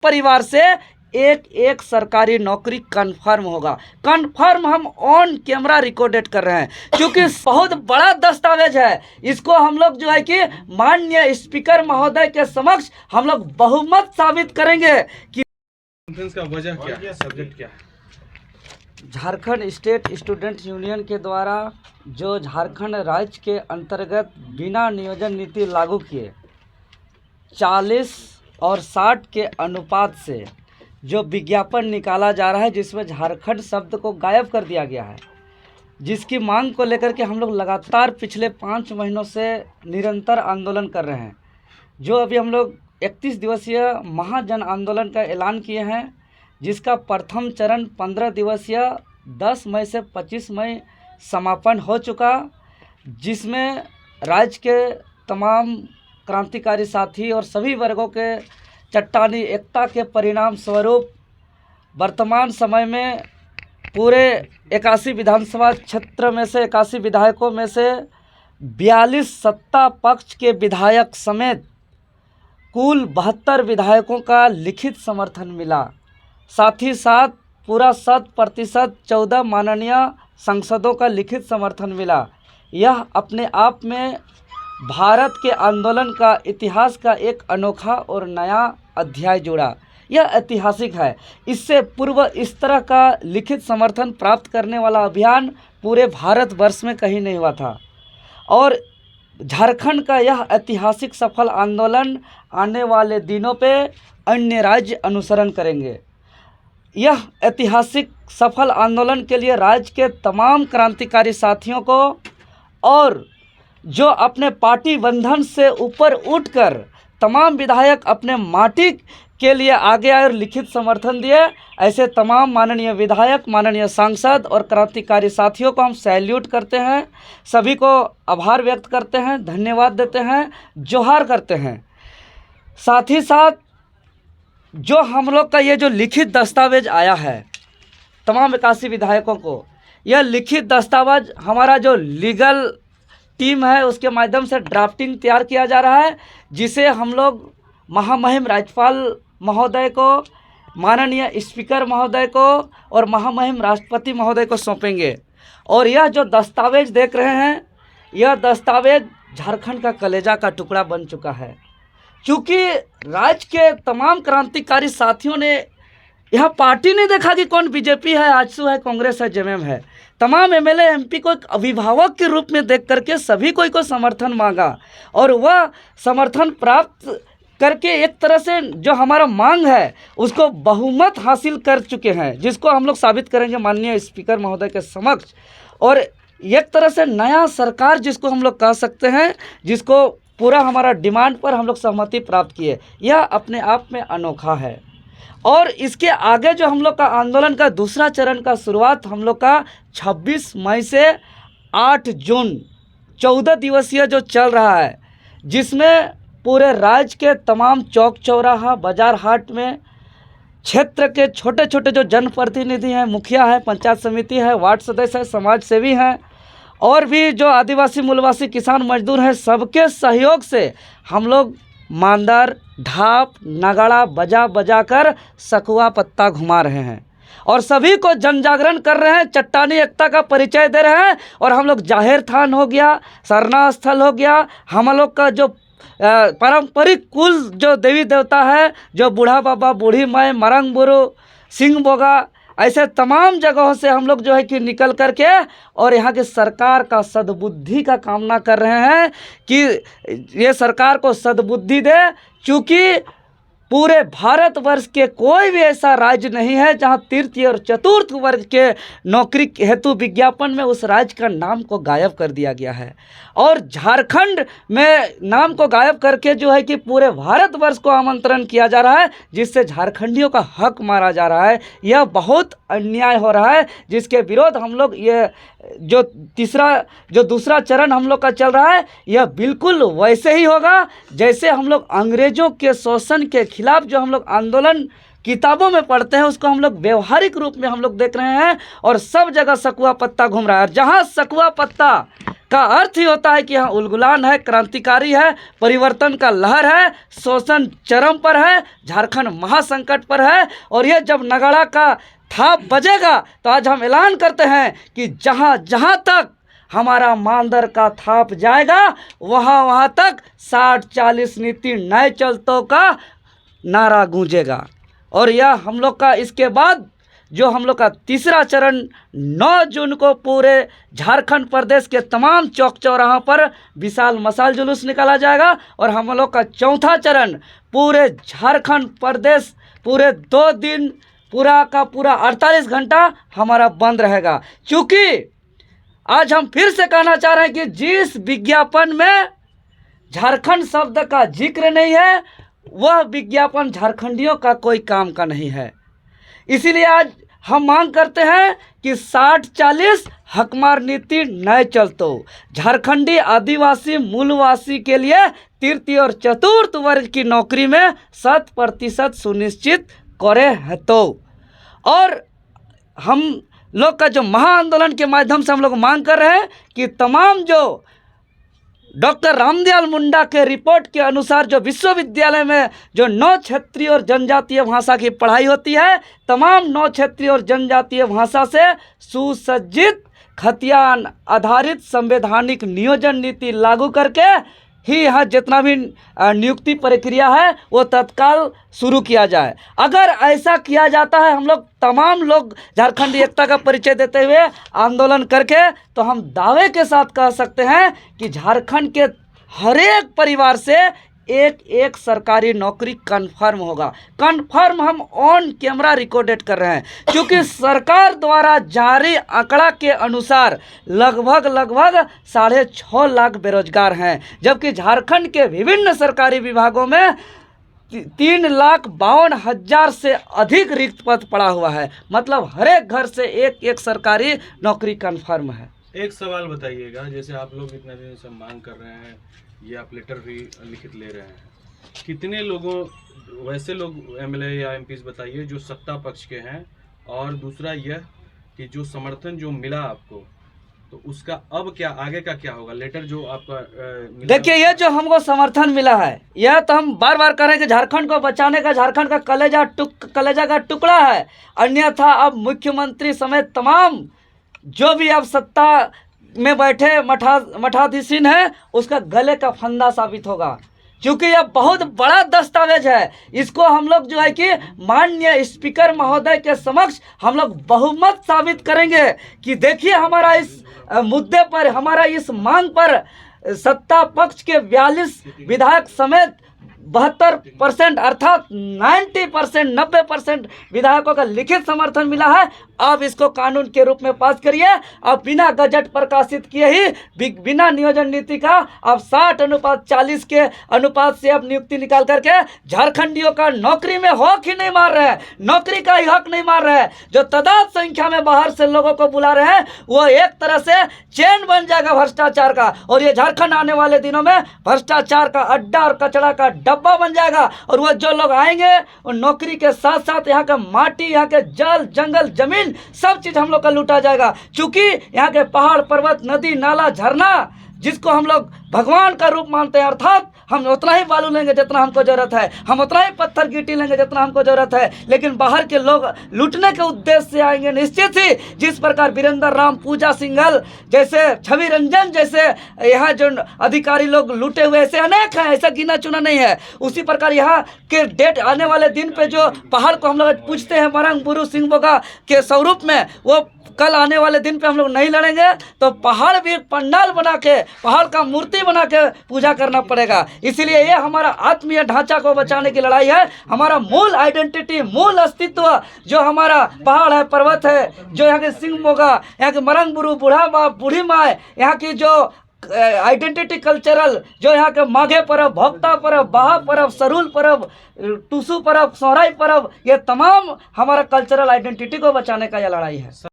परिवार से एक एक सरकारी नौकरी कंफर्म होगा। कंफर्म हम ऑन कैमरा रिकॉर्डेड कर रहे हैं, क्योंकि बहुत बड़ा दस्तावेज है। इसको हम लोग जो है कि माननीय स्पीकर महोदय के समक्ष हम लोग बहुमत साबित करेंगे कि कॉन्फ्रेंस का वजह क्या है, सब्जेक्ट क्या है? झारखंड स्टेट स्टूडेंट यूनियन के द्वारा जो झारखंड राज्य के अंतर्गत बिना नियोजन नीति लागू किए 40 और 60 के अनुपात से जो विज्ञापन निकाला जा रहा है, जिसमें झारखंड शब्द को गायब कर दिया गया है, जिसकी मांग को लेकर के हम लोग लगातार पिछले 5 महीनों से निरंतर आंदोलन कर रहे हैं। जो अभी हम लोग 31 दिवसीय महाजन आंदोलन का ऐलान किए हैं, जिसका प्रथम चरण 15 दिवसीय 10 मई से 25 मई समापन हो चुका, जिसमें राज्य के तमाम क्रांतिकारी साथी और सभी वर्गों के चट्टानी एकता के परिणाम स्वरूप वर्तमान समय में पूरे 81 विधानसभा क्षेत्र में से 81 विधायकों में से 42 सत्ता पक्ष के विधायक समेत कुल 72 विधायकों का लिखित समर्थन मिला। साथ ही साथ पूरा 100% 14 माननीय सांसदों का लिखित समर्थन मिला। यह अपने आप में भारत के आंदोलन का इतिहास का एक अनोखा और नया अध्याय जुड़ा। यह ऐतिहासिक है। इससे पूर्व इस तरह का लिखित समर्थन प्राप्त करने वाला अभियान पूरे भारतवर्ष में कहीं नहीं हुआ था, और झारखंड का यह ऐतिहासिक सफल आंदोलन आने वाले दिनों पे अन्य राज्य अनुसरण करेंगे। यह ऐतिहासिक सफल आंदोलन के लिए राज्य के तमाम क्रांतिकारी साथियों को और जो अपने पार्टी बंधन से ऊपर उठकर तमाम विधायक अपने माटी के लिए आगे आए और लिखित समर्थन दिए, ऐसे तमाम माननीय विधायक, माननीय सांसद और क्रांतिकारी साथियों को हम सैल्यूट करते हैं। सभी को आभार व्यक्त करते हैं, धन्यवाद देते हैं, जोहार करते हैं। साथ ही साथ जो हम लोग का ये जो लिखित दस्तावेज आया है तमाम 81 विधायकों को, यह लिखित दस्तावेज हमारा जो लीगल टीम है उसके माध्यम से ड्राफ्टिंग तैयार किया जा रहा है, जिसे हम लोग महामहिम राज्यपाल महोदय को, माननीय स्पीकर महोदय को और महामहिम राष्ट्रपति महोदय को सौंपेंगे। और यह जो दस्तावेज देख रहे हैं, यह दस्तावेज झारखंड का कलेजा का टुकड़ा बन चुका है, क्योंकि राज्य के तमाम क्रांतिकारी साथियों ने यह पार्टी नहीं देखा कि कौन बीजेपी है, आजसू है, कांग्रेस है, जेएमएम है। तमाम एमएलए एमपी को एक अभिभावक के रूप में देख करके सभी को समर्थन मांगा, और वह समर्थन प्राप्त करके एक तरह से जो हमारा मांग है उसको बहुमत हासिल कर चुके हैं, जिसको हम लोग साबित करेंगे माननीय स्पीकर महोदय के समक्ष। और एक तरह से नया सरकार जिसको हम लोग कह सकते हैं, जिसको पूरा हमारा डिमांड पर हम लोग सहमति प्राप्त किए, यह अपने आप में अनोखा है। और इसके आगे जो हम लोग का आंदोलन का दूसरा चरण का शुरुआत हम लोग का 26 मई से 8 जून 14 दिवसीय जो चल रहा है, जिसमें पूरे राज्य के तमाम चौक चौराहा, बाजार हाट में क्षेत्र के छोटे छोटे जो जनप्रतिनिधि हैं, मुखिया है, पंचायत समिति है, वार्ड सदस्य है, समाज सेवी हैं, और भी जो आदिवासी मूलवासी किसान मजदूर हैं, सबके सहयोग से हम लोग मांदर, ढाप, नगाड़ा बजा बजा कर सखुआ पत्ता घुमा रहे हैं और सभी को जन जागरण कर रहे हैं, चट्टानी एकता का परिचय दे रहे हैं। और हम लोग जाहिर थान हो गया, सरना स्थल हो गया, हम लोग का जो पारंपरिक कुल जो देवी देवता है, जो बूढ़ा बाबा, बूढ़ी माई, मरंग बुरु, सिंह बोगा, ऐसे तमाम जगहों से हम लोग जो है कि निकल करके और यहाँ की सरकार का सद्बुद्धि का कामना कर रहे हैं कि ये सरकार को सद्बुद्धि दे, क्योंकि पूरे भारतवर्ष के कोई भी ऐसा राज्य नहीं है जहां तृतीय और चतुर्थ वर्ग के नौकरी हेतु विज्ञापन में उस राज्य का नाम को गायब कर दिया गया है। और झारखंड में नाम को गायब करके जो है कि पूरे भारतवर्ष को आमंत्रण किया जा रहा है, जिससे झारखंडियों का हक मारा जा रहा है। यह बहुत अन्याय हो रहा है, जिसके विरोध हम लोग ये जो दूसरा चरण हम लोग का चल रहा है, यह बिल्कुल वैसे ही होगा जैसे हम लोग अंग्रेजों के शोषण के खिलाफ जो हम लोग आंदोलन किताबों में पढ़ते हैं, उसको हम लोग व्यवहारिक रूप में हम लोग देख रहे हैं। और सब जगह सकुआ पत्ता घूम रहा है, और जहाँ सकुआ पत्ता का अर्थ ही होता है कि यहाँ उलगुलान है, क्रांतिकारी है, परिवर्तन का लहर है, शोषण चरम पर है, झारखंड महासंकट पर है। और ये जब नगाड़ा का थाप बजेगा तो आज हम ऐलान करते हैं कि जहाँ जहाँ तक हमारा मानदर का थाप जाएगा वहाँ वहाँ तक 60-40 नीति नए चलतों का नारा गूंजेगा। और यह हम लोग का इसके बाद जो हम लोग का तीसरा चरण 9 जून को पूरे झारखंड प्रदेश के तमाम चौक चौराहों पर विशाल मशाल जुलूस निकाला जाएगा। और हम लोग का चौथा चरण पूरे झारखंड प्रदेश पूरे 2 दिन पूरा का पूरा 48 घंटा हमारा बंद रहेगा। क्योंकि आज हम फिर से कहना चाह रहे हैं कि जिस विज्ञापन में झारखंड शब्द का जिक्र नहीं है वह विज्ञापन झारखंडियों का कोई काम का नहीं है। इसीलिए आज हम मांग करते हैं कि 60-40 हकमार नीति नए चलतो झारखंडी आदिवासी मूलवासी के लिए तृतीय और चतुर्थ वर्ग की नौकरी में 100% सुनिश्चित करे है। तो और हम लोग का जो महाआंदोलन के माध्यम से हम लोग मांग कर रहे हैं कि तमाम जो डॉक्टर रामदयाल मुंडा के रिपोर्ट के अनुसार जो विश्वविद्यालय में जो 9 क्षेत्रीय और जनजातीय भाषा की पढ़ाई होती है, तमाम 9 क्षेत्रीय और जनजातीय भाषा से सुसज्जित खतियान आधारित संवैधानिक नियोजन नीति लागू करके ही यहाँ जितना भी नियुक्ति प्रक्रिया है वो तत्काल शुरू किया जाए। अगर ऐसा किया जाता है, हम लोग तमाम लोग झारखंडी एकता का परिचय देते हुए आंदोलन करके, तो हम दावे के साथ कह सकते हैं कि झारखंड के हर एक परिवार से एक सरकारी नौकरी कन्फर्म होगा। कन्फर्म हम ऑन कैमरा रिकॉर्डेड कर रहे हैं, क्योंकि सरकार द्वारा जारी आंकड़ा के अनुसार लगभग 6.5 लाख बेरोजगार हैं, जबकि झारखंड के विभिन्न सरकारी विभागों में 3,52,000 से अधिक रिक्त पद पड़ा हुआ है। मतलब हर एक घर से एक सरकारी नौकरी कन्फर्म है। एक सवाल बताइएगा, जैसे आप लोग इतने दिन से मांग कर रहे हैं, ये आप लेटर भी लिखित ले रहे हैं, कितने लोगों वैसे लोग एमएलए या एमपीज बताइए जो सत्ता पक्ष के हैं, और दूसरा यह कि जो समर्थन जो मिला आपको तो उसका अब क्या आगे का क्या होगा? लेटर जो आपका देखिए, ये जो हमको समर्थन मिला है यह तो हम बार बार कह रहे हैं कि झारखंड को बचाने का झारखंड का कलेजा का टुकड़ा है। अन्यथा अब मुख्यमंत्री समेत तमाम जो भी अब सत्ता में बैठे मठाधीशीन है उसका गले का फंदा साबित होगा, क्योंकि यह बहुत बड़ा दस्तावेज है। इसको हम लोग जो है कि माननीय स्पीकर महोदय के समक्ष हम लोग बहुमत साबित करेंगे कि देखिए हमारा इस मुद्दे पर, हमारा इस मांग पर सत्ता पक्ष के 42 विधायक समेत 72% अर्थात 90% विधायकों का लिखित समर्थन मिला है। अब इसको कानून के रूप में पास करिए। अब बिना गजट प्रकाशित किए ही बिना नियोजन नीति का अब 60:40 के अनुपात से अब नियुक्ति निकाल करके झारखंडियों का नौकरी में हक ही नहीं मार रहे हैं, नौकरी का ही हक नहीं मार रहे हैं। जो तादाद संख्या में बाहर से लोगों को बुला रहे हैं वो एक तरह से चेन बन जाएगा भ्रष्टाचार का, और ये झारखंड आने वाले दिनों में भ्रष्टाचार का अड्डा और कचरा का डब्बा बन जाएगा। और वो जो लोग आएंगे वो नौकरी के साथ साथ यहाँ का माटी, यहाँ के जल जंगल जमीन सब चीज हम लोग का लूटा जाएगा, क्योंकि यहाँ के पहाड़ पर्वत नदी नाला झरना जिसको हम लोग भगवान का रूप मानते हैं, अर्थात हम उतना ही बालू लेंगे जितना हमको जरूरत है, हम उतना ही पत्थर गिट्टी लेंगे जितना हमको जरूरत है, लेकिन बाहर के लोग लूटने के उद्देश्य से आएंगे निश्चित ही। जिस प्रकार वीरेंद्र राम, पूजा सिंघल जैसे, छवि रंजन जैसे यहाँ जो अधिकारी लोग लूटे हुए ऐसे अनेक हैं, ऐसा गिना चुना नहीं है। उसी प्रकार यहाँ के डेट आने वाले दिन पे जो पहाड़ को हम लोग पूछते हैं मरंग बुरु सिंह बोगा के स्वरूप में, वो कल आने वाले दिन पे हम लोग नहीं लड़ेंगे तो पहाड़ भी पंडाल बना के, पहाड़ का मूर्ति बना के पूजा करना पड़ेगा। इसीलिए ये हमारा आत्मीय ढांचा को बचाने की लड़ाई है। हमारा मूल आइडेंटिटी, मूल अस्तित्व जो हमारा पहाड़ है, पर्वत है, जो यहाँ के सिंह मोगा, यहाँ के मरंग बुरु, बूढ़ा बाप, बूढ़ी माँ, यहाँ की जो आइडेंटिटी कल्चरल, जो यहाँ के माघे पर्व, भक्ता पर्व, बाहा पर्व, सरूल पर्व, टूसू पर्व, सोहराई पर्व, ये तमाम हमारा कल्चरल आइडेंटिटी को बचाने का यह लड़ाई है।